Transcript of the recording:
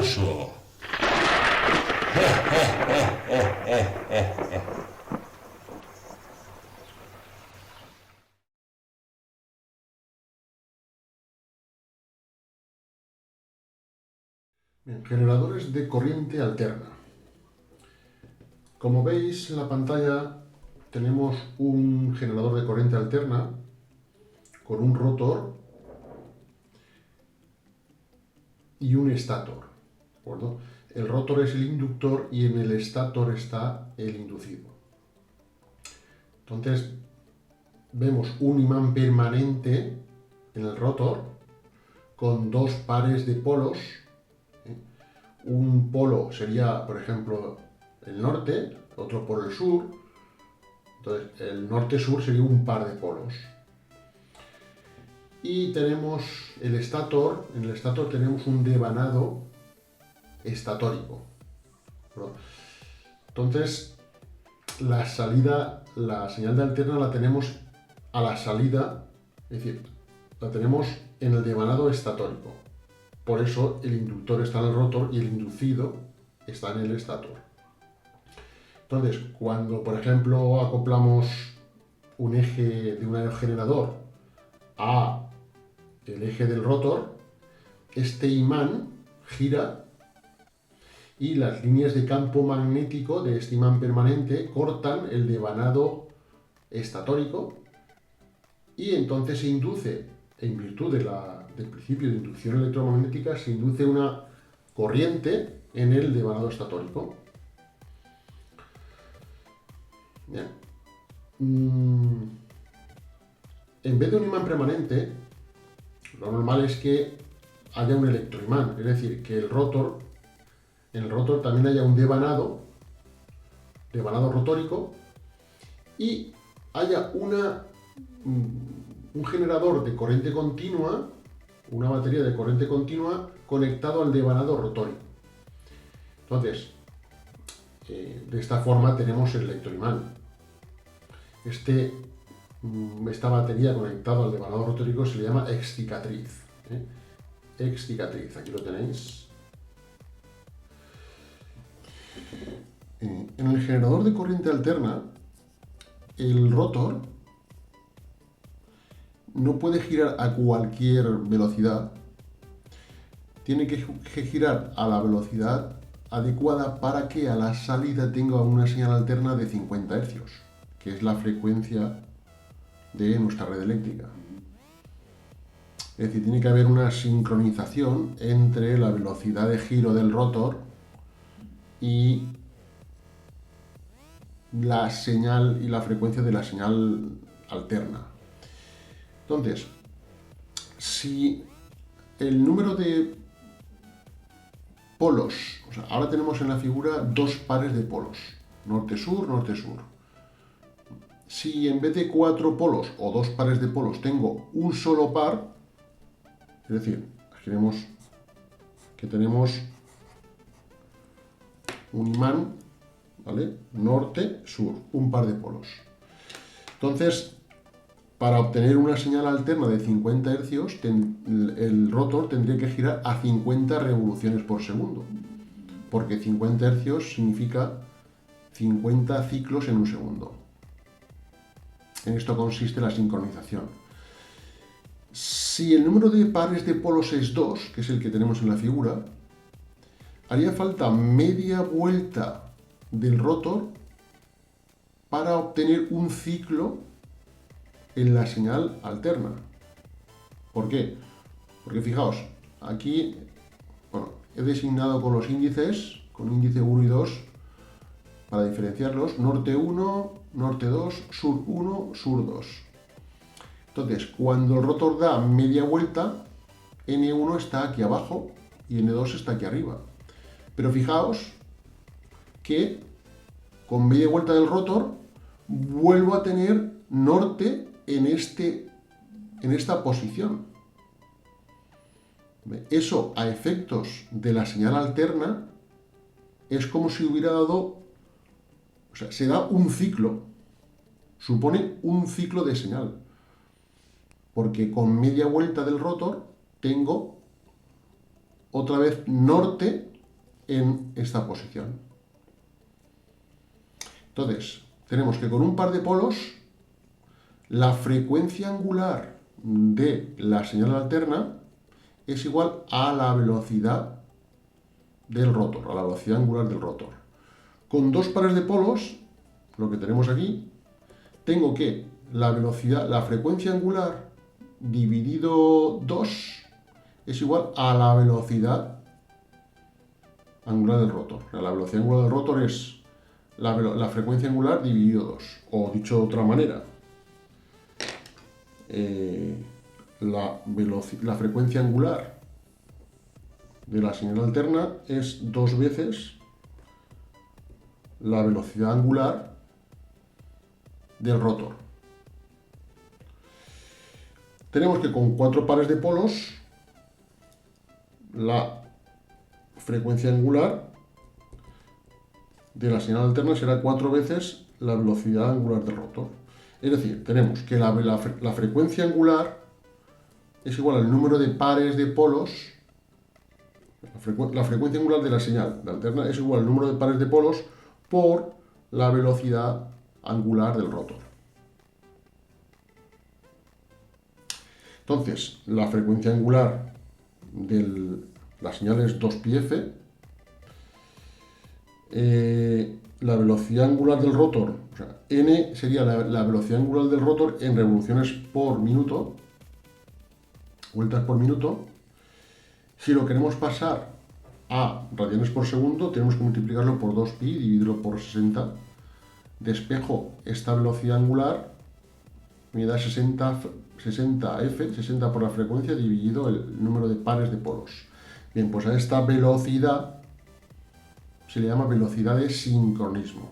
gracioso. Bien, generadores de corriente alterna. Como veis en la pantalla tenemos un generador de corriente alterna con un rotor y un estator. ¿De acuerdo? El rotor es el inductor y en el estator está el inducido. Entonces vemos un imán permanente en el rotor con dos pares de polos. Un polo sería, por ejemplo, el norte, otro por el sur. Entonces, el norte-sur sería un par de polos. Y tenemos el estator. En el estator tenemos un devanado estatórico. Entonces, la salida, la señal de alterna la tenemos a la salida, es decir, la tenemos en el devanado estatórico. Por eso el inductor está en el rotor y el inducido está en el estator. Entonces, cuando, por ejemplo, acoplamos un eje de un aerogenerador a el eje del rotor, este imán gira y las líneas de campo magnético de este imán permanente cortan el devanado estatórico y entonces se induce, en virtud del principio de inducción electromagnética, se induce una corriente en el devanado estatórico. Bien. En vez de un imán permanente, lo normal es que haya un electroimán, es decir, que en el rotor también haya un devanado rotórico, y haya un generador de corriente continua, una batería de corriente continua conectado al devanado rotórico. Entonces, de esta forma tenemos el electroimán. Esta batería conectada al devanado rotórico se le llama excicatriz. Excicatriz, aquí lo tenéis. En el generador de corriente alterna, el rotor no puede girar a cualquier velocidad, tiene que girar a la velocidad adecuada para que a la salida tenga una señal alterna de 50 Hz, que es la frecuencia de nuestra red eléctrica. Es decir, tiene que haber una sincronización entre la velocidad de giro del rotor y la señal y la frecuencia de la señal alterna. Entonces, si el número de polos, o sea, ahora tenemos en la figura dos pares de polos, norte-sur, norte-sur. Si en vez de 4 polos o dos pares de polos tengo un solo par, es decir, aquí vemos que tenemos un imán, ¿vale? Norte-sur, un par de polos. Entonces, para obtener una señal alterna de 50 Hz, el rotor tendría que girar a 50 revoluciones por segundo, porque 50 Hz significa 50 ciclos en un segundo. En esto consiste la sincronización. Si el número de pares de polos es 2, que es el que tenemos en la figura, haría falta media vuelta del rotor para obtener un ciclo en la señal alterna. ¿Por qué? Porque fijaos, aquí he designado con los índices, con índice 1 y 2, para diferenciarlos, norte 1, norte 2, sur 1, sur 2. Entonces, cuando el rotor da media vuelta, N1 está aquí abajo y N2 está aquí arriba. Pero fijaos que con media vuelta del rotor vuelvo a tener norte en esta posición. Eso, a efectos de la señal alterna, es como si hubiera dado, o sea, se da un ciclo, supone un ciclo de señal, porque con media vuelta del rotor tengo otra vez norte en esta posición. Entonces, tenemos que con un par de polos, la frecuencia angular de la señal alterna es igual a la velocidad del rotor, a la velocidad angular del rotor. Con dos pares de polos, lo que tenemos aquí, tengo que la velocidad, la frecuencia angular dividido 2 es igual a la velocidad angular del rotor. La velocidad angular del rotor es la frecuencia angular dividido 2. O dicho de otra manera, la frecuencia angular de la señal alterna es 2 veces la velocidad angular del rotor. Tenemos que con 4 pares de polos, la frecuencia angular de la señal alterna será 4 veces la velocidad angular del rotor. Es decir, tenemos que la frecuencia angular es igual al número de pares de polos. La frecuencia angular de la señal alterna es igual al número de pares de polos por la velocidad angular del rotor. Entonces, la frecuencia angular de la señal es 2πf. La velocidad angular del rotor, o sea, n sería la velocidad angular del rotor en revoluciones por minuto, vueltas por minuto. Si lo queremos pasar a radianes por segundo, tenemos que multiplicarlo por 2pi y dividirlo por 60. Despejo esta velocidad angular, me da 60f, 60 por la frecuencia dividido el número de pares de polos. Bien, pues a esta velocidad se le llama velocidad de sincronismo.